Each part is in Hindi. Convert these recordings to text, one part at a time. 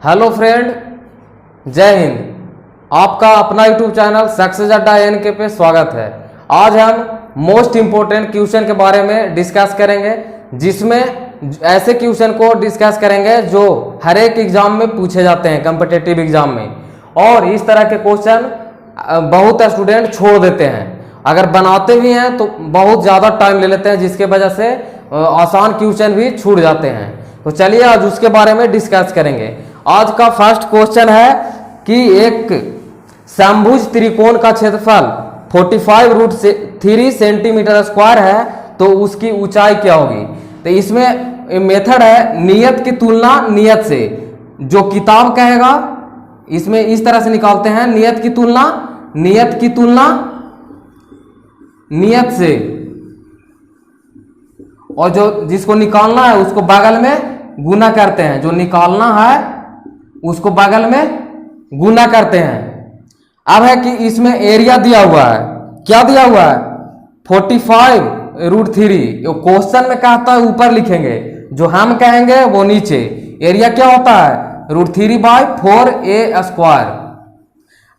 हेलो फ्रेंड, जय हिंद। आपका अपना यूट्यूब चैनल सक्सेस अड्डा एनके पे स्वागत है। आज हम मोस्ट इम्पोर्टेंट क्वेश्चन के बारे में डिस्कस करेंगे, जिसमें ऐसे क्वेश्चन को डिस्कस करेंगे जो हर एक एग्जाम में पूछे जाते हैं, कॉम्पिटिटिव एग्जाम में। और इस तरह के क्वेश्चन बहुत स्टूडेंट छोड़ देते हैं, अगर बनाते भी हैं तो बहुत ज़्यादा टाइम ले लेते हैं, जिसके वजह से आसान क्वेश्चन भी छूट जाते हैं। तो चलिए आज उसके बारे में डिस्कस करेंगे। आज का फर्स्ट क्वेश्चन है कि एक समभुज त्रिकोण का क्षेत्रफल 45√3 सेंटीमीटर स्क्वायर है, तो उसकी ऊंचाई क्या होगी। तो इसमें मेथड है नियत की तुलना नियत से। जो किताब कहेगा इसमें इस तरह से निकालते हैं, नियत की तुलना नियत से, और जो जिसको निकालना है उसको बगल में गुना करते हैं। जो निकालना है उसको बगल में गुना करते हैं। अब है कि इसमें एरिया दिया हुआ है, क्या दिया हुआ है 45√3। क्वेश्चन में कहता है ऊपर लिखेंगे, जो हम कहेंगे वो नीचे। एरिया क्या होता है √3/4a²।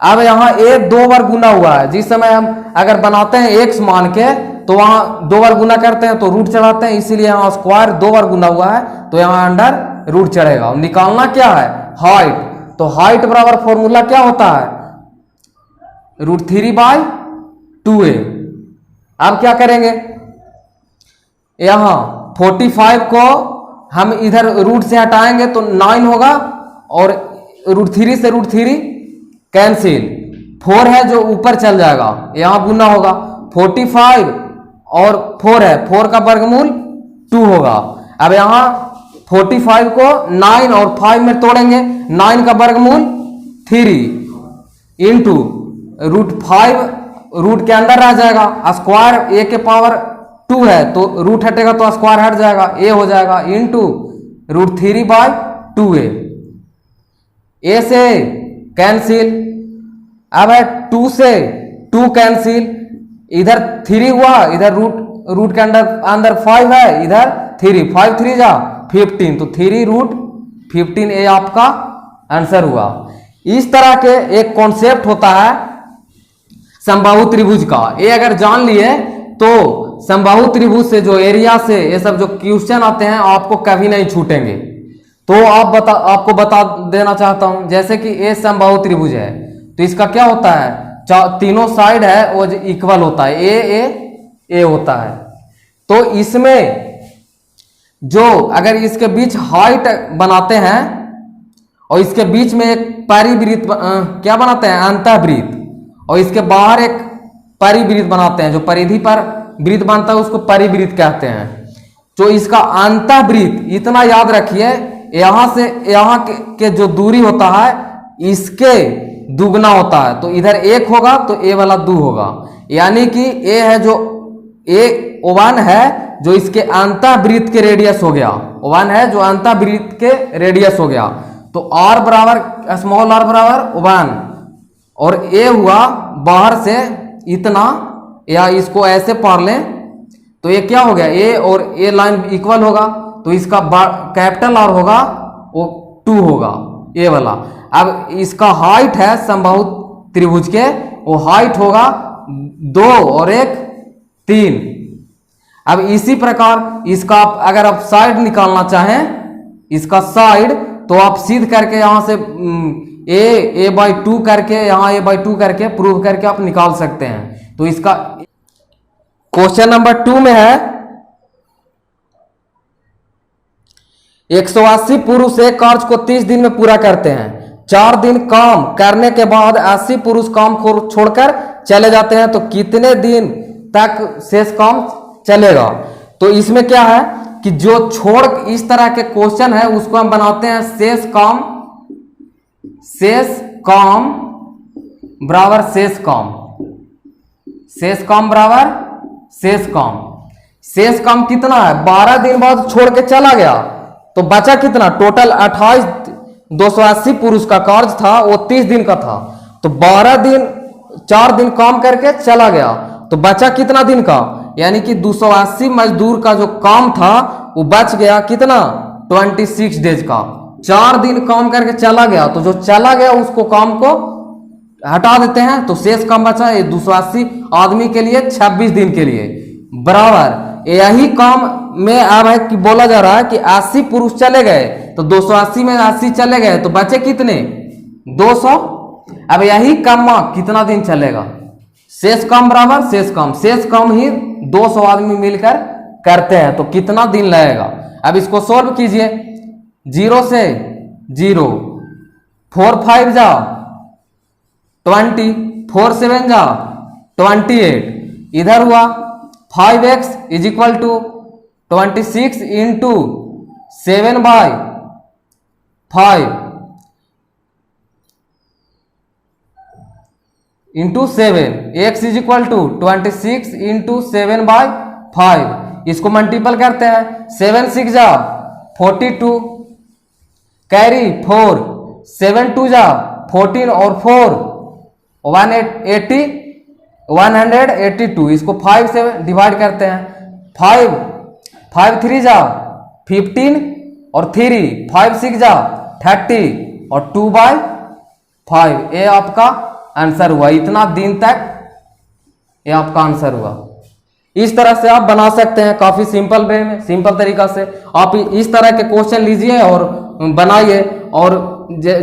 अब यहाँ a 2 बार गुना हुआ है। जिस समय हम अगर बनाते हैं x मान के, तो वहां 2 बार गुना करते हैं तो रूट चढ़ाते हैं, इसीलिए यहाँ स्क्वायर 2 बार गुना हुआ है, तो यहाँ अंडर रूट चढ़ेगा। निकालना क्या है हाइट, तो हाइट बराबर फॉर्मूला क्या होता है √3/2a। अब क्या करेंगे, यहाँ 45 को हम इधर रूट से हटाएंगे तो 9 होगा, और √3 से √3 कैंसिल। 4 है जो ऊपर चल जाएगा, यहां गुना होगा। 45 और 4 है, 4 का वर्गमूल 2 होगा। अब यहां 45 को 9 और 5 में तोड़ेंगे, 9 का वर्गमूल 3 इंटू √5 रूट के अंदर रह जाएगा। स्क्वायर a के पावर 2 है, तो रूट हटेगा तो स्क्वायर हट जाएगा, a हो जाएगा इंटू √3/2a। a से कैंसिल। अब है 2 से 2 कैंसिल, इधर 3 हुआ, इधर रूट के अंदर 5 है, इधर 3, 5 3 जा 15, तो 3√15a आपका आंसर हुआ। इस तरह के एक कॉन्सेप्ट होता है समबाहु त्रिभुज का। ये अगर जान लिए तो समबाहु त्रिभुज से जो एरिया से ये सब जो क्वेश्चन आते हैं आपको कभी नहीं छूटेंगे। तो आपको बता देना चाहता हूं, जैसे कि ए समबाहु त्रिभुज है, तो इसका क्या होता है तीनों साइड है वो इक्वल होता है, ए होता है। तो इसमें जो अगर इसके बीच हाइट बनाते हैं और इसके बीच में एक परिवृत्त क्या बनाते हैं अंतःवृत्त, और इसके बाहर एक परिवृत्त बनाते हैं। जो परिधि पर वृत्त बनता है उसको परिवृत्त कहते हैं। जो इसका अंतःवृत्त इतना याद रखिए, यहां से यहां के जो दूरी होता है इसके दुगना होता है। तो इधर 1 होगा तो a वाला 2 होगा, यानी कि a है जो a1 है जो इसके अंतःवृत्त के रेडियस हो गया, 1 है जो अंतःवृत्त के रेडियस हो गया। तो r बराबर स्मॉल r बराबर 1, और a हुआ बाहर से इतना, या इसको ऐसे पढ़ लें तो ये क्या हो गया a और a लाइन इक्वल होगा, तो इसका कैपिटल R होगा वो 2 होगा a वाला। अब इसका हाइट है समबाहु त्रिभुज के, वो हाइट होगा 2 और 1 3। अब इसी प्रकार इसका अगर आप साइड निकालना चाहें, इसका साइड, तो आप सीध करके यहां से a/2 करके यहां a/2 करके प्रूव करके आप निकाल सकते हैं। तो इसका क्वेश्चन नंबर 2 में है 180 पुरुष एक कार्य को 30 दिन में पूरा करते हैं। 4 दिन काम करने के बाद 80 पुरुष काम को छोड़कर चले जाते हैं, तो कितने दिन तक शेष काम चलेगा। तो इसमें क्या है कि जो छोड़ इस तरह के क्वेश्चन है उसको हम बनाते हैं शेष काम बराबर शेष काम, शेष काम बराबर शेष काम। शेष काम कितना है 12 दिन बाद छोड़ के चला गया, तो बचा कितना टोटल 28 280 पुरुष का कार्य था, वो 30 दिन का था, तो 12 दिन 4 दिन काम करके चला गया, तो बचा कितना दिन का, यानी कि 280 मजदूर का जो काम था वो बच गया कितना 26 डेज का, 4 दिन काम करके चला गया, तो जो चला गया उसको काम को हटा देते हैं, तो शेष काम बचा ये 280 आदमी के लिए 26 दिन के लिए बराबर। यही काम में अब है कि बोला जा रहा है कि 80 पुरुष चले गए, तो 280 में 80 चले गए तो बचे कितने 200। अब यही काम कितना दिन चलेगा, शेष काम बराबर शेष काम ही 200 आदमी मिलकर करते हैं, तो कितना दिन लगेगा। अब इसको सोल्व कीजिए, 0 से 0, 4 5 जा 20, 4 7 जा 28, इधर हुआ 5x is equal to 26 into 7/5 into 7, x is equal to 26 into 7/5, इसको मल्टीपल करते हैं, 7 6 जा 42, कैरी 4, 7 2 जा 14 और 4 182, इसको 5 से डिवाइड करते हैं, 5 3 जा 15 और 3 5 6 जा 30 और 2/5, ये आपका आंसर हुआ। इतना दिन तक ये आपका आंसर हुआ। इस तरह से आप बना सकते हैं, काफी सिंपल वे में, सिंपल तरीका से आप इस तरह के क्वेश्चन लीजिए और बनाइए, और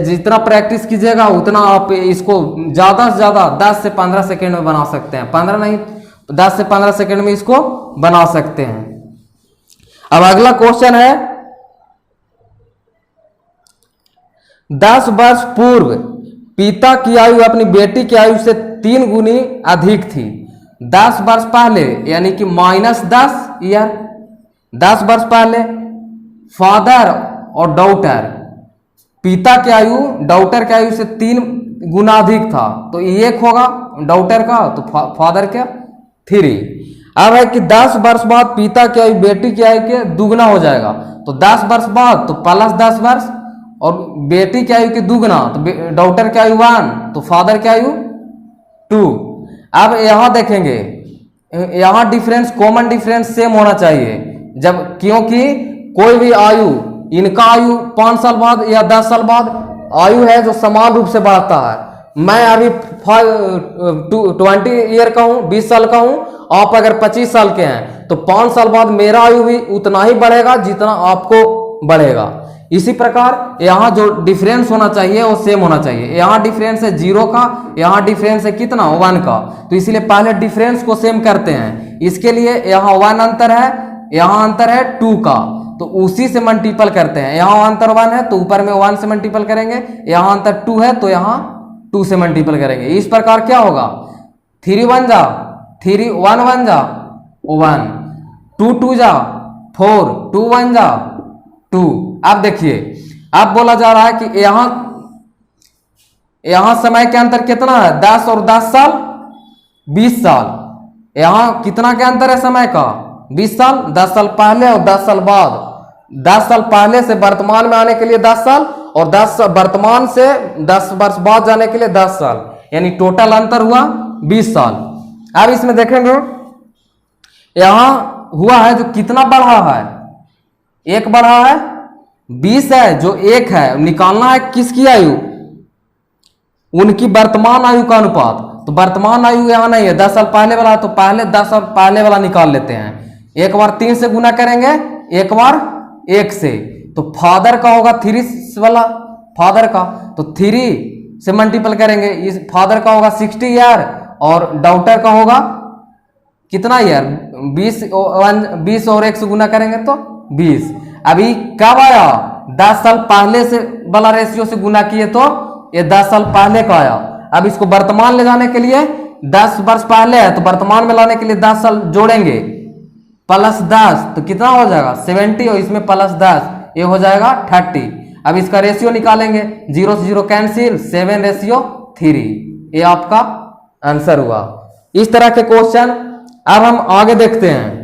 जितना प्रैक्टिस कीजिएगा उतना आप इसको ज्यादा से ज्यादा 10 से 15 सेकेंड में बना सकते हैं, 15 नहीं 10 से 15 सेकेंड में इसको बना सकते हैं। अब अगला क्वेश्चन है, 10 वर्ष पूर्व पिता की आयु अपनी बेटी की आयु से 3 गुनी अधिक थी। 10 वर्ष पहले यानी कि -10 ईयर, 10 वर्ष पहले फादर और डॉटर, पिता की आयु डॉटर की आयु से 3 गुना अधिक था, तो एक होगा डॉटर का, तो फादर का 3। अब है कि 10 वर्ष बाद पिता की आयु बेटी की आयु के दुगना हो जाएगा, तो 10 वर्ष बाद तो +10 वर्ष, और बेटी की आयु के दुगना तो डॉटर की आयु 1, तो फादर की आयु 2। अब यहां देखेंगे, यहां डिफरेंस कॉमन डिफरेंस सेम होना चाहिए, जब क्योंकि कोई भी आयु, इनका आयु 5 साल बाद या 10 साल बाद आयु है जो समान रूप से बढ़ता है। मैं अभी 20 ईयर का हूं, 20 साल का हूं, आप अगर 25 साल के हैं तो 5 साल बाद मेरा आयु भी उतना ही बढ़ेगा जितना आपको बढ़ेगा। इसी प्रकार यहाँ जो डिफरेंस होना चाहिए वो सेम होना चाहिए। यहाँ डिफरेंस है 0 का, यहाँ डिफरेंस है कितना 1 का, तो इसीलिए पहले डिफरेंस को सेम करते हैं। इसके लिए यहाँ 1 अंतर है, यहाँ अंतर है 2 का, तो उसी से मल्टीपल करते हैं। यहाँ अंतर 1 है तो ऊपर में 1 से मल्टीपल करेंगे, यहाँ अंतर 2 है तो यहाँ 2 से मल्टीपल करेंगे। इस प्रकार क्या होगा, 3 1 जा 3, 1 1 जा 1, 2 2 जा 4, 2 1 जा 2। अब देखिए, अब बोला जा रहा है कि यहां समय के अंतर कितना है, 10 और 10 साल 20 साल। यहां कितना के अंतर है समय का, 20 साल, 10 साल पहले और 10 साल बाद। 10 साल पहले से वर्तमान में आने के लिए 10 साल, और 10 वर्तमान से 10 वर्ष बाद जाने के लिए 10 साल, यानी टोटल अंतर हुआ 20 साल। अब इसमें देखेंगे यहां हुआ है जो कितना बढ़ा है, 1 बढ़ा है, 20 है जो 1 है, निकालना है किसकी आयु, उनकी वर्तमान आयु का अनुपात। तो वर्तमान आयु यहां नहीं है, 10 साल पहले वाला, तो पहले 10 साल पहले वाला निकाल लेते हैं। एक बार 3 से गुना करेंगे, एक बार 1 से, तो फादर का होगा 3 वाला, फादर का तो 3 से मल्टीपल करेंगे, इस फादर का होगा 60 ईयर और डॉटर का होगा कितना ईयर, 20 और 1 से गुना करेंगे तो 20। अभी कब आया, 10 साल पहले से वाला रेशियो से गुना किए तो ये 10 साल पहले का आया। अब इसको वर्तमान ले जाने के लिए 10 वर्ष पहले है, तो वर्तमान में लाने के लिए 10 साल जोड़ेंगे, +10 तो कितना हो जाएगा 70, और इसमें +10 ये हो जाएगा 30। अब इसका रेशियो निकालेंगे, 0 से 0 कैंसिल, 7:3, ये आपका आंसर हुआ। इस तरह के क्वेश्चन अब हम आगे देखते हैं।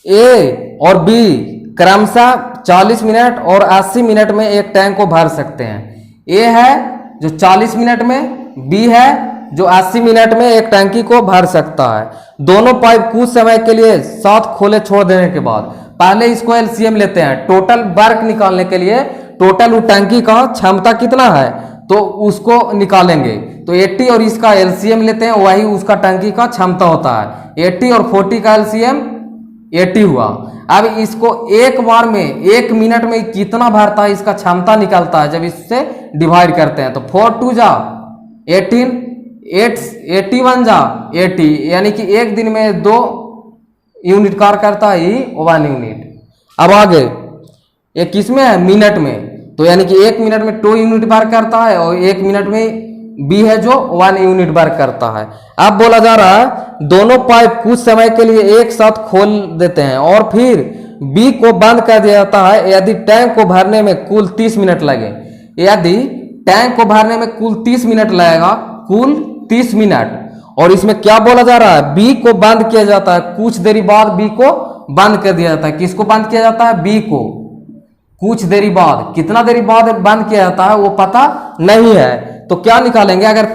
ए और बी क्रमशः 40 मिनट और 80 मिनट में एक टैंक को भर सकते हैं। ए है जो 40 मिनट में, बी है जो 80 मिनट में एक टंकी को भर सकता है। दोनों पाइप कुछ समय के लिए साथ खोले छोड़ देने के बाद पहले इसको एलसीएम लेते हैं। टोटल वर्क निकालने के लिए टोटल वो टंकी का क्षमता कितना है तो उसको निकालेंगे। तो 80 और इसका एलसीएम लेते हैं, वही उसका टंकी का क्षमता होता है। 80 और 40 का एलसीएम 80 हुआ। अब इसको एक बार में 1 मिनट में कितना भरता है इसका क्षमता निकलता है जब इससे डिवाइड करते हैं। तो 4 2 जा 18, 81 जा 80, यानी कि एक दिन में 2 यूनिट कार्य करता है, 1 यूनिट। अब आगे ये किसमें है, मिनट में, तो यानी कि 1 मिनट में 2 यूनिट वर्क करता है और 1 मिनट में बी है जो 1 यूनिट वर्क करता है। अब बोला जा रहा है दोनों पाइप कुछ समय के लिए एक साथ खोल देते हैं और फिर बी को बंद कर दिया जाता है यदि टैंक को भरने में कुल 30 मिनट लगे। यदि टैंक को भरने में कुल 30 मिनट लगेगा, कुल 30 मिनट। और इसमें क्या बोला जा रहा है, बी को बंद किया जाता है, कुछ देरी बाद बी को बंद कर दिया जाता है। किसको बंद किया जाता है, बी को। कुछ देरी बाद, कितना देरी बाद बंद किया जाता है वो पता नहीं है। तो क्या निकालेंगे, अगर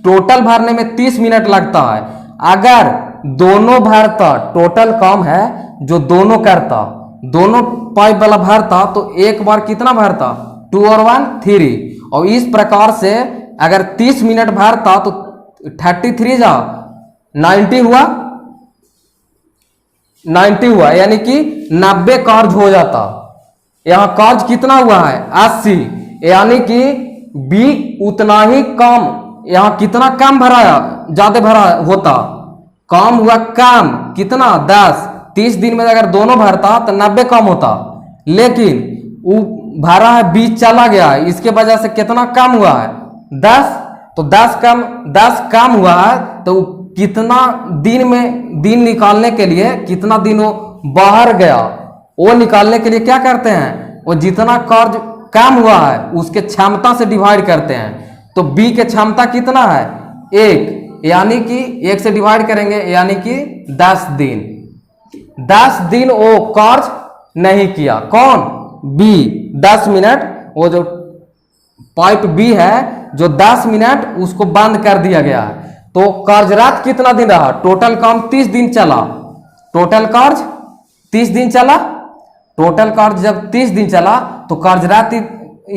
टोटल भरने में 30 मिनट लगता है, अगर दोनों भरता, टोटल काम है जो दोनों करता, दोनों पाइप वाला भरता तो एक बार कितना भरता, 2 और 1 3। और इस प्रकार से अगर 30 मिनट भरता तो 33 जा 90 हुआ, 90 हुआ, यानी कि 90 कार्य हो जाता। यहां कार्य कितना हुआ है, 80, यानी कि बी उतना ही कम, यहां कितना कम भराया, ज्यादा भरा होता, काम हुआ कम, कितना 10। 30 दिन में अगर दोनों भरता तो 90 कम होता, लेकिन वो भरा है 20 चला गया, इसके वजह से कितना कम हुआ है, 10। तो 10 कम हुआ है तो कितना दिन में, दिन निकालने के लिए कितना दिन वो बाहर गया, वो निकालने के लिए क्या करते हैं, वो जितना कार्य कम हुआ है उसके क्षमता से डिवाइड करते हैं। तो बी के क्षमता कितना है, 1, यानी कि 1 से डिवाइड करेंगे यानी कि 10 दिन। 10 दिन वो कार्य नहीं किया, कौन, बी। 10 मिनट, वो जो पाइप बी है जो 10 मिनट उसको बंद कर दिया गया है। तो कार्यरत कितना दिन रहा, टोटल काम 30 दिन चला, टोटल कार्य 30 दिन चला। टोटल कार्य जब 30 दिन चला तो कार्यरत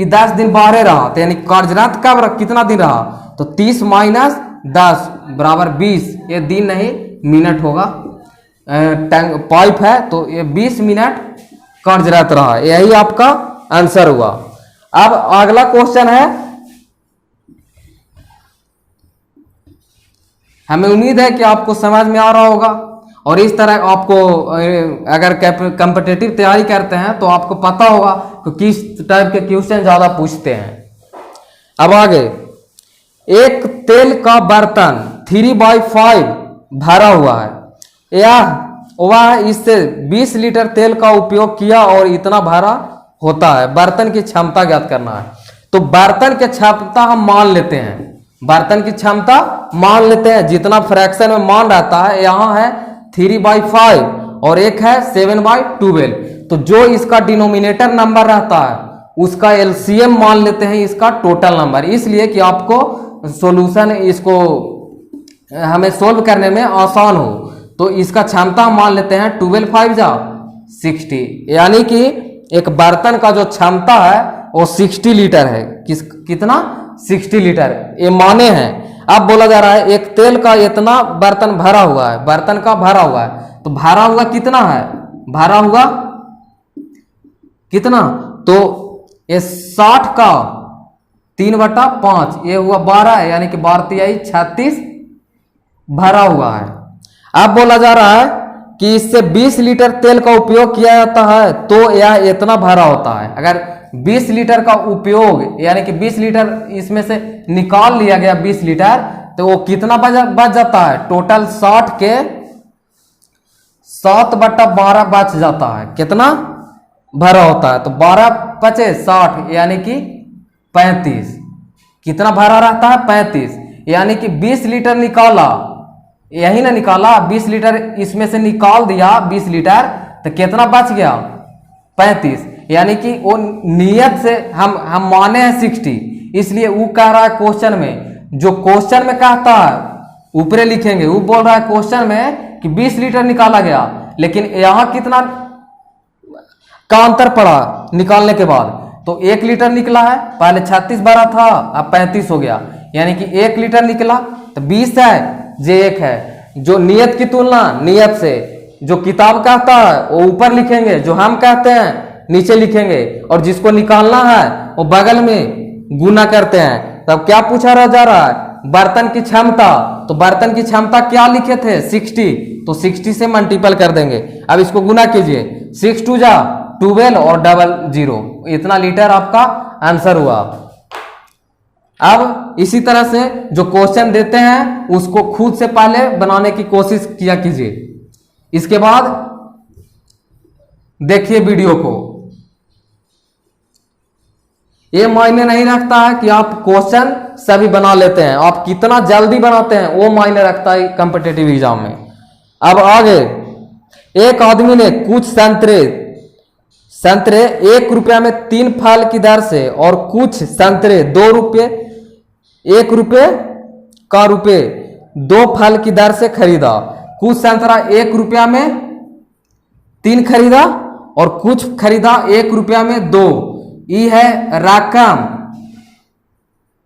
10 दिन बाहर रहा, तो यानी कार्यरत कब कितना दिन रहा, तो 30 माइनस 10 बराबर 20, ये दिन नहीं मिनट होगा। टैंक पाइप है तो ये 20 मिनट कार्यरत रहा, यही आपका आंसर हुआ। अब अगला क्वेश्चन है, हमें उम्मीद है कि आपको समझ में आ रहा होगा और इस तरह आपको अगर कॉम्पिटिटिव तैयारी करते हैं तो आपको पता होगा कि किस टाइप के क्वेश्चन ज्यादा पूछते हैं। अब आगे, एक तेल का बर्तन 3/5 भरा हुआ है, यह वह इससे 20 लीटर तेल का उपयोग किया और इतना भरा होता है, बर्तन की क्षमता ज्ञात करना है। तो बर्तन की क्षमता हम मान लेते हैं, बर्तन की क्षमता मान लेते हैं, जितना फ्रैक्शन में मान रहता है, यहाँ है 3/5 और एक है 7/12। तो जो इसका डिनोमिनेटर नंबर रहता है उसका एलसीएम मान लेते हैं इसका टोटल नंबर, इसलिए कि आपको सॉल्यूशन इसको हमें सोल्व करने में आसान हो। तो इसका क्षमता मान लेते हैं 12 5 जा 60, यानी कि एक बर्तन का जो क्षमता है वो 60 लीटर है। कितना, 60 लीटर, ये माने हैं। अब बोला जा रहा है एक तेल का इतना बर्तन भरा हुआ है, बर्तन का भरा हुआ है, तो भरा हुआ कितना है, भरा हुआ कितना, तो ये 60 का 3/5, ये हुआ 12 है, यानी कि 12 36 भरा हुआ है। अब बोला जा रहा है कि इससे 20 लीटर तेल का उपयोग किया जाता है तो यह इतना भरा होता है। अगर 20 लीटर का उपयोग, यानी कि 20 लीटर इसमें से निकाल लिया गया 20 लीटर, तो वो कितना बच जाता है, टोटल 60 के 7/12 बच जाता है, कितना भरा होता है, तो 12 पचे 60, यानी कि 35, कितना भरा रहता है, 35, यानी कि 20 लीटर निकाला, यही ना निकाला, 20 लीटर इसमें से निकाल दिया 20 लीटर, तो कितना बच गया, 35, यानी कि वो नियत से हम माने हैं 60, इसलिए वो कह रहा है क्वेश्चन में, जो क्वेश्चन में कहता है ऊपरे लिखेंगे, वो बोल रहा है क्वेश्चन में कि 20 लीटर निकाला गया, लेकिन यहां कितना का अंतर पड़ा निकालने के बाद, तो 1 लीटर निकला है, पहले 36 भरा था अब 35 हो गया, यानी कि 1 लीटर निकला, तो 20 है जे 1 है। जो नियत की तुलना नियत से, जो किताब कहता है वो ऊपर लिखेंगे, जो हम कहते हैं नीचे लिखेंगे, और जिसको निकालना है वो बगल में गुना करते हैं। तब क्या पूछा रह जा रहा है, बर्तन की क्षमता, तो बर्तन की क्षमता क्या लिखे थे 60, तो 60 से मल्टीपल कर देंगे। अब इसको गुना कीजिए, 6 2 जा 12 और डबल 0, इतना लीटर आपका आंसर हुआ। अब इसी तरह से जो क्वेश्चन देते हैं उसको खुद से पहले बनाने की कोशिश किया कीजिए, इसके बाद देखिए वीडियो को। ये मायने नहीं रखता है कि आप क्वेश्चन सभी बना लेते हैं, आप कितना जल्दी बनाते हैं वो मायने रखता है कॉम्पिटिटिव एग्जाम में। अब आगे, एक आदमी ने कुछ संतरे 1 रुपया में 3 फल की दर से और कुछ संतरे 2 रुपये 1 रुपये का रुपये 2 फल की दर से खरीदा। कुछ संतरा 1 रुपया में 3 खरीदा और कुछ खरीदा 1 रुपया में 2। ये है रकम,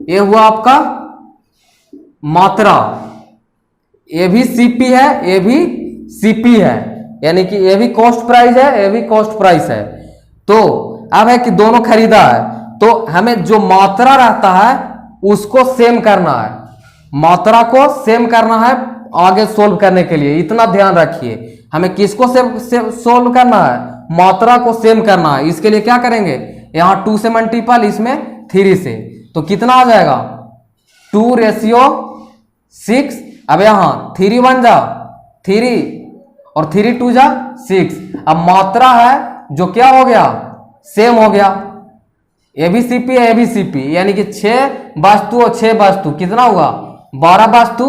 ये हुआ आपका मात्रा। ये भी सीपी है, ये भी सीपी है, यानी कि ये भी कॉस्ट प्राइस है, ये भी कॉस्ट प्राइस है। तो अब है कि दोनों खरीदा है, तो हमें जो मात्रा रहता है उसको सेम करना है, मात्रा को सेम करना है आगे सोल्व करने के लिए। इतना ध्यान रखिए, हमें किसको सोल्व करना है, मात्रा को सेम करना है। इसके लिए क्या करेंगे, यहां 2 से मल्टीपल, इसमें 3 से, तो कितना आ जाएगा 2:6। अब यहां 3 1 जा 3 और 3 2 जा 6। अब मात्रा है जो क्या हो गया, सेम हो गया। एबीसीपी है, एबीसीपी, यानी कि 6 वस्तु और 6 वस्तु कितना हुआ 12 वस्तु,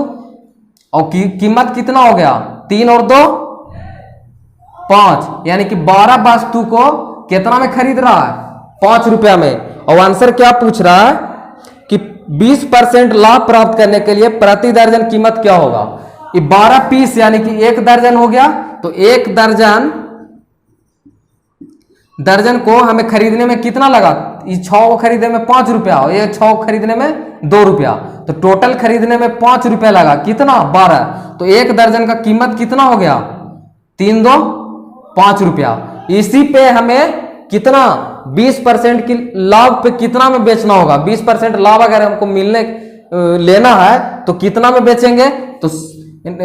और कीमत कितना हो गया 3 और 2 5, यानी कि 12 वस्तु को कितना में खरीद रहा है 5 रुपया में। और आंसर क्या पूछ रहा है कि 20% लाभ प्राप्त करने के लिए प्रति दर्जन कीमत क्या होगा। ये 12 पीस यानी कि 1 दर्जन हो गया, तो 1 दर्जन को हमें खरीदने में कितना लगा, इस 6 को खरीदने में 5 रुपया और ये 6 को खरीदने में 2 रुपया, तो टोटल खरीदने में 5 रुपया लगा, कितना 12। तो 1 दर्जन का कीमत कितना हो गया 3 2 5 रुपया। इसी पे हमें कितना 20% की लाभ पे कितना में बेचना होगा। 20% लाभ अगर हमको लेना है तो कितना में बेचेंगे, तो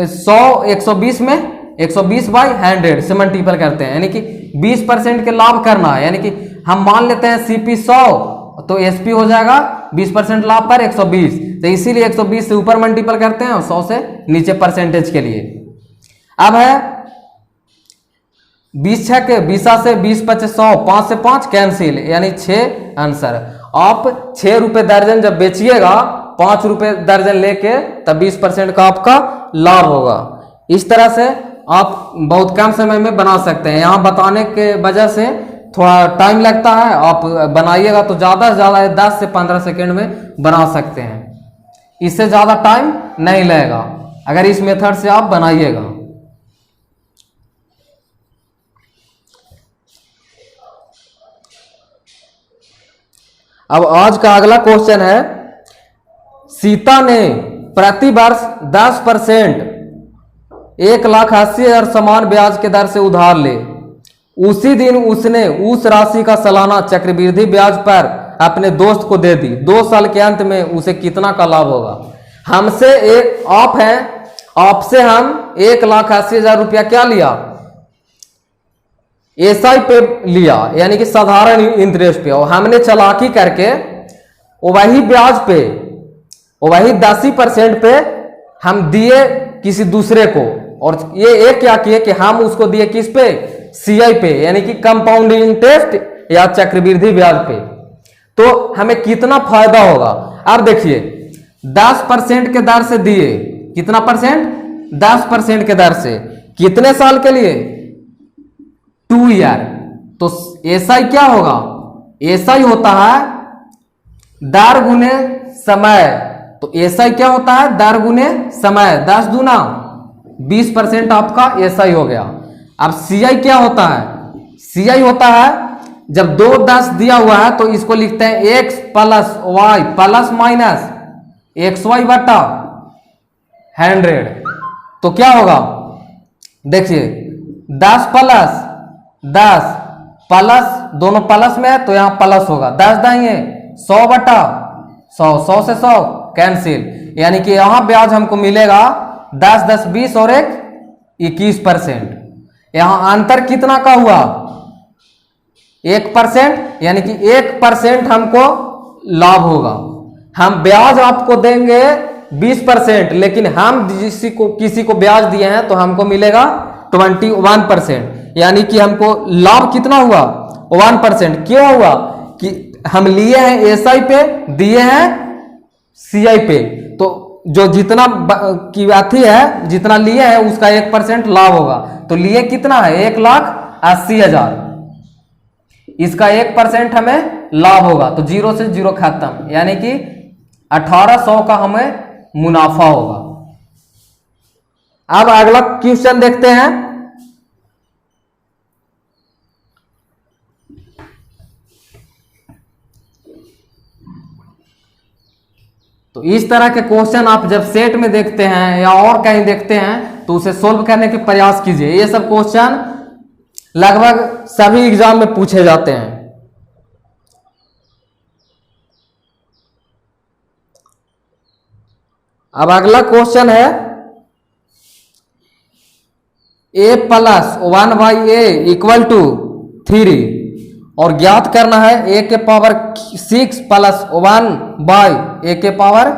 100 120 में 120 बाई 100 से मल्टीपल करते हैं, यानी कि 20% के लाभ करना है। यानी कि हम मान लेते हैं सीपी 100, तो एसपी हो जाएगा 20% लाभ पर 120, तो इसीलिए 120 से ऊपर मल्टीपल करते हैं और 100 से नीचे परसेंटेज के लिए। अब है 20 6 के 20 से 20 25 100, 5 से 5 कैंसिल, यानी 6 आंसर। आप 6 रुपए दर्जन जब बेचिएगा 5 रुपए दर्जन लेके, तब 20% का आपका लाभ होगा। इस तरह से आप बहुत कम समय में बना सकते हैं। यहाँ बताने के वजह से थोड़ा टाइम लगता है, आप बनाइएगा तो ज़्यादा से ज़्यादा 10 से 15 सेकेंड में बना सकते हैं, इससे ज़्यादा टाइम नहीं लगेगा अगर इस मेथड से आप बनाइएगा। अब आज का अगला क्वेश्चन है, सीता ने प्रति वर्ष 10% 1,80,000 समान ब्याज के दर से उधार ले, उसी दिन उसने उस राशि का सालाना चक्रवृद्धि ब्याज पर अपने दोस्त को दे दी। 2 साल के अंत में उसे कितना का लाभ होगा। हमसे आप हैं, आपसे हम 1,80,000 रुपया क्या लिया, एसआई पे लिया, यानी कि साधारण इंटरेस्ट पे, और हमने चालाकी करके वही ब्याज पे, वही 10% पे हम दिए किसी दूसरे को, और ये एक क्या किए कि हम उसको दिए किस पे, सीआई पे, यानी कि कंपाउंडिंग इंटरेस्ट या चक्रवृद्धि ब्याज पे। तो हमें कितना फायदा होगा। अब देखिए 10% के दर से दिए, कितना परसेंट 10% के दर से, कितने साल के लिए 2 ईयर। तो एसआई क्या होगा, एसआई होता है दर गुने समय, तो एसआई क्या होता है? दर गुने समय, 10 दूना 20% आपका एसआई हो गया। अब सीआई क्या होता है? सीआई होता है जब 2 10 दिया हुआ है तो इसको लिखते हैं X plus Y plus minus X Y बटा 100। तो क्या होगा? देखिए 10 प्लस 10 प्लस, दोनों प्लस में है तो यहां प्लस होगा, 10 दाएंगे 100 बटा 100, 100 से 100 कैंसिल, यानी कि यहां ब्याज हमको मिलेगा 10 10 20 और 1 21%। यहां अंतर कितना का हुआ? 1%, यानी कि 1% हमको लाभ होगा। हम ब्याज आपको देंगे 20%, लेकिन हम किसी को ब्याज दिए हैं तो हमको मिलेगा 21%, यानी कि हमको लाभ कितना हुआ? 1%। क्यों हुआ? कि हम लिए हैं एसआई पे, दिए हैं सीआई पे, तो जो जितना की अथी है, जितना लिए हैं उसका 1% लाभ होगा। तो लिए कितना है? 1,80,000, इसका 1% हमें लाभ होगा, तो 0 से 0 खत्म, यानी कि 1800 का हमें मुनाफा होगा। अब अगला क्वेश्चन देखते हैं। तो इस तरह के क्वेश्चन आप जब सेट में देखते हैं या और कहीं देखते हैं तो उसे सोल्व करने के प्रयास कीजिए। ये सब क्वेश्चन लगभग सभी एग्जाम में पूछे जाते हैं। अब अगला क्वेश्चन है a plus 1/a equal to 3 और ज्ञात करना है a के पावर 6 प्लस 1/a के power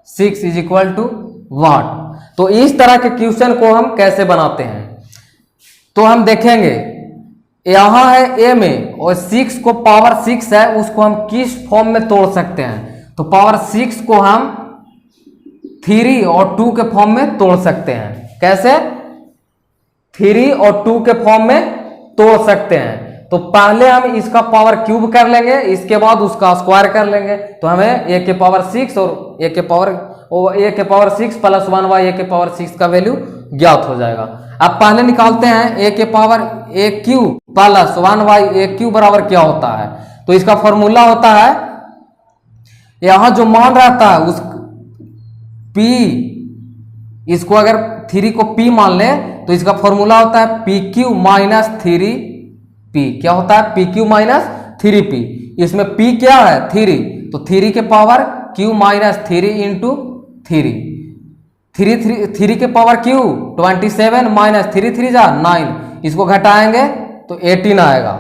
6 is equal to what. तो इस तरह के क्वेश्चन को हम कैसे बनाते हैं, तो हम देखेंगे यहां है a में और 6 को पावर 6 है, उसको हम किस फॉर्म में तोड़ सकते हैं? तो पावर 6 को हम 3 और 2 के फॉर्म में तोड़ सकते हैं। कैसे? 3 और 2 के फॉर्म में तोड़ सकते हैं। तो पहले हम इसका पावर क्यूब कर लेंगे, इसके बाद उसका स्क्वायर कर लेंगे, तो हमें a के पावर 6 और a के पावर 6 प्लस 1/a के पावर 6 का वैल्यू ज्ञात हो जाएगा। अब पहले निकालते हैं a के power a cube plus 1/a cube बराबर क्या होता है। तो इसका फॉर्मूला होता है, यहां जो मान रहता है उस p, इसको अगर 3 को p मान ले तो इसका फॉर्मूला होता है pq माइनस 3p। क्या होता है? pq minus 3p। इसमें p क्या है? 3, तो 3 के पावर q माइनस 3 इंटू 3 के पावर q 27 माइनस 3 3 जा 9, इसको घटाएंगे तो 18 आएगा।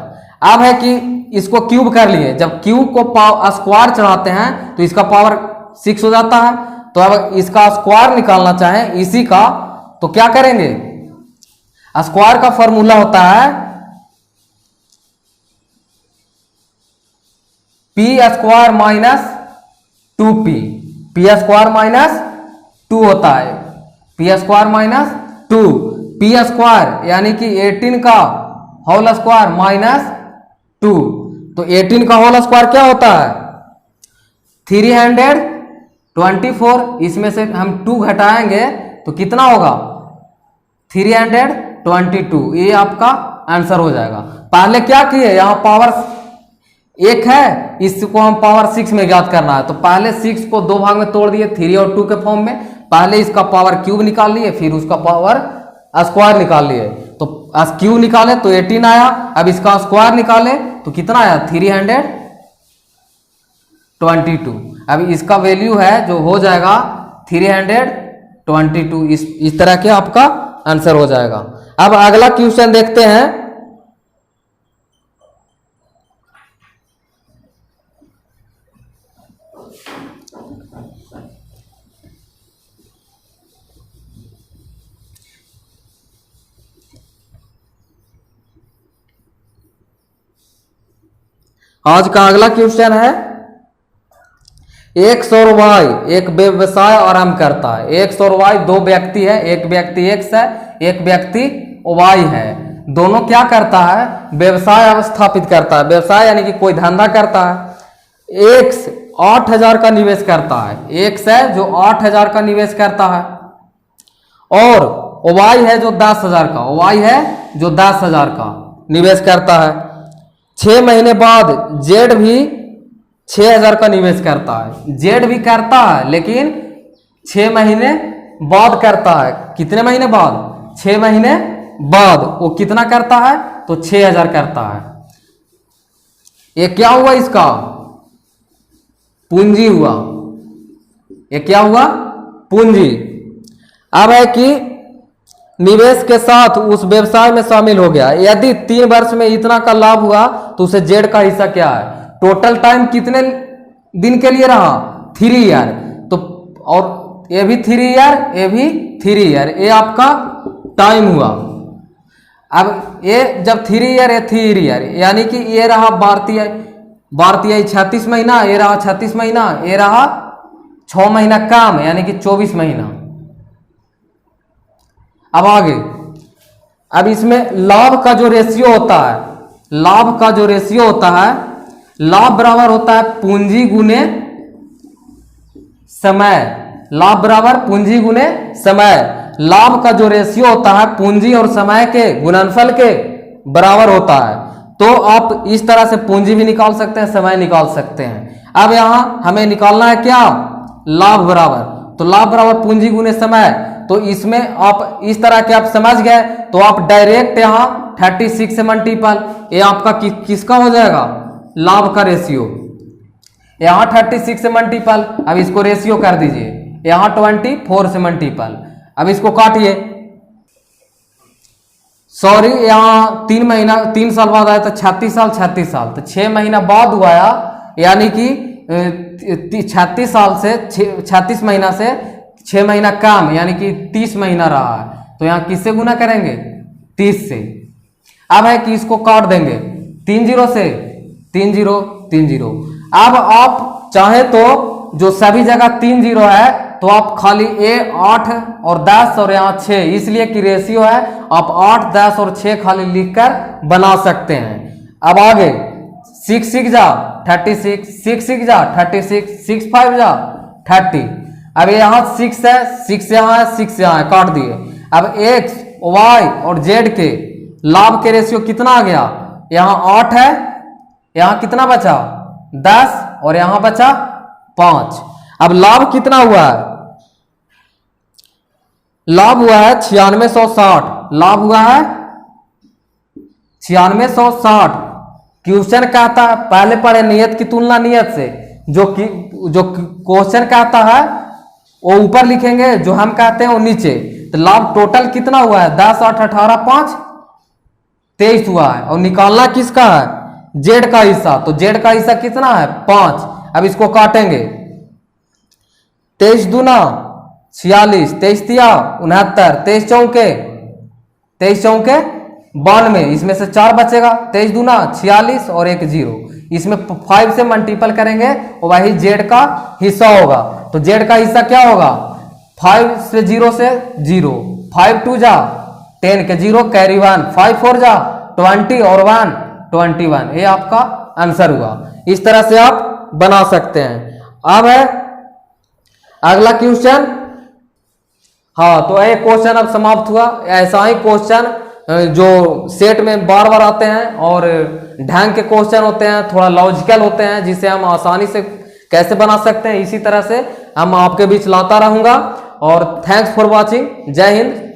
अब है कि इसको क्यूब कर लिए, जब q को स्क्वायर चढ़ाते हैं तो इसका पावर 6 हो जाता है। तो अब इसका स्क्वायर निकालना चाहें इसी का, तो क्या करेंगे? स्क्वायर का फॉर्मूला होता है p square minus 2p, p square minus 2 होता है, p square minus 2, p square यानी कि 18 का होल स्क्वायर माइनस 2। तो 18 का होल स्क्वायर क्या होता है? 324। इसमें से हम 2 घटाएंगे तो कितना होगा? 322। ये आपका आंसर हो जाएगा। पहले क्या किए, यहां पावर 1 है, इसको हम पावर 6 में ज्ञात करना है, तो पहले 6 को 2 भाग में तोड़ दिए 3 और 2 के फॉर्म में। पहले इसका पावर क्यूब निकाल लिए, फिर उसका पावर स्क्वायर निकाल लिए। तो क्यूब निकाले तो 18 आया। अब इसका स्क्वायर निकाले तो कितना आया? 322। अब इसका वैल्यू है जो हो जाएगा 322। इस तरह के आपका आंसर हो जाएगा। अब अगला क्वेश्चन देखते हैं। आज का अगला क्वेश्चन है, एक्स और वाई एक व्यवसाय आरंभ करता है। एक्स और वाई दो व्यक्ति है, एक व्यक्ति एक्स है, एक व्यक्ति वाई है। दोनों क्या करता है? व्यवसाय स्थापित करता है। व्यवसाय यानी कि कोई धंधा करता है। एक्स 8,000 का निवेश करता है, एक्स है जो 8,000 का निवेश करता है, और वाई है जो 10,000 का, वाई है जो 10,000 का निवेश करता है। 6 महीने बाद जेड भी 6,000 का निवेश करता है, जेड भी करता है लेकिन 6 महीने बाद करता है। कितने महीने बाद? 6 महीने बाद वो कितना करता है? तो 6,000 करता है। ये क्या हुआ? इसका पूंजी हुआ। ये क्या हुआ? पूंजी। अब है कि निवेश के साथ उस व्यवसाय में शामिल हो गया। यदि 3 वर्ष में इतना का लाभ हुआ तो उसे जेड का हिस्सा क्या है? टोटल टाइम कितने दिन के लिए रहा? 3 ईयर। तो और ये भी 3 ईयर, ये भी 3 ईयर, ये आपका टाइम हुआ। अब ये जब 3 ईयर, ये 3 ईयर, यानी कि ये रहा भारतीय 36 महीना, ये रहा 36 महीना, ये रहा 6 महीना काम, यानी कि 24 महीना। अब आगे, अब इसमें लाभ का जो रेशियो होता है, लाभ का जो रेशियो होता है, लाभ बराबर होता है पूंजी गुने समय। लाभ बराबर पूंजी गुने समय। लाभ का जो रेशियो होता है पूंजी और समय के गुणनफल के बराबर होता है। तो आप इस तरह से पूंजी भी निकाल सकते हैं, समय निकाल सकते हैं। अब यहां हमें निकालना है क्या? लाभ बराबर, तो लाभ बराबर पूंजी गुने समय। तो इसमें आप इस तरह के आप समझ गए तो आप डायरेक्ट यहां 36 से मल्टीपल, ये आपका किसका हो जाएगा? लाभ का रेशियो। यहां 36 से मल्टीपल, अब इसको रेशियो कर दीजिए, यहां 24 से मल्टीपल। अब इसको काटिए, सॉरी यहां 3 महीना 3 साल बाद आया तो 36 साल 36 साल, तो 6 महीना बाद हुआ, यानी कि 36 साल से 36 महीना से 6 महीना काम, यानी कि 30 महीना रहा है। तो यहां किससे गुना करेंगे? 30 से। अब है कि इसको काट देंगे 3 0 से, 3 0 3 0। अब आप चाहे तो जो सभी जगह 3 0 है तो आप खाली 8 और 10 और यहाँ 6, इसलिए कि रेशियो है, आप 8 10 और 6 खाली लिखकर बना सकते हैं। अब आगे 6 6 जा 36, 6 6 जा 36, 6 5 जा 30। अब यहाँ 6 है, 6 यहाँ है, 6 यहाँ है, काट दिए। अब एक्स वाई और जेड के लाभ के रेशियो कितना आ गया? यहाँ 8 है, यहाँ कितना बचा? 10 और यहाँ बचा 5। अब लाभ कितना हुआ है? लाभ हुआ है 9660। लाभ हुआ है 9660। क्वेश्चन कहता है, पहले पढ़े नियत की तुलना नियत से, जो क्वेश्चन कहता है वो ऊपर लिखेंगे, जो हम कहते हैं वो नीचे। तो लाभ टोटल कितना हुआ है? 10 8 18 5 23 हुआ है। और निकालना किसका है? जेड का हिस्सा। तो जेड का हिस्सा कितना है? 5। अब इसको काटेंगे, 23 दूना 46, 23 तिया 69, 23 चौके 92, इसमें से 4 बचेगा, 23 दूना 46 और 1 0, इसमें 5 से मल्टीपल करेंगे और वही जेड का हिस्सा होगा। तो जेड का हिस्सा क्या होगा? 5 से 0 से 0, 5 2 जा 10 के 0 कैरी 1, 5 4 जा 20 और 1 21। ये आपका आंसर हुआ। इस तरह से आप बना सकते हैं। अब है अगला क्वेश्चन। हाँ, तो ये क्वेश्चन अब समाप्त हुआ। ऐसा ही क्वेश्चन जो सेट में बार बार आते हैं और ढंग के क्वेश्चन होते हैं, थोड़ा लॉजिकल होते हैं, जिसे हम आसानी से कैसे बना सकते हैं, इसी तरह से हम आपके बीच लाता रहूंगा। और थैंक्स फॉर वॉचिंग। जय हिंद।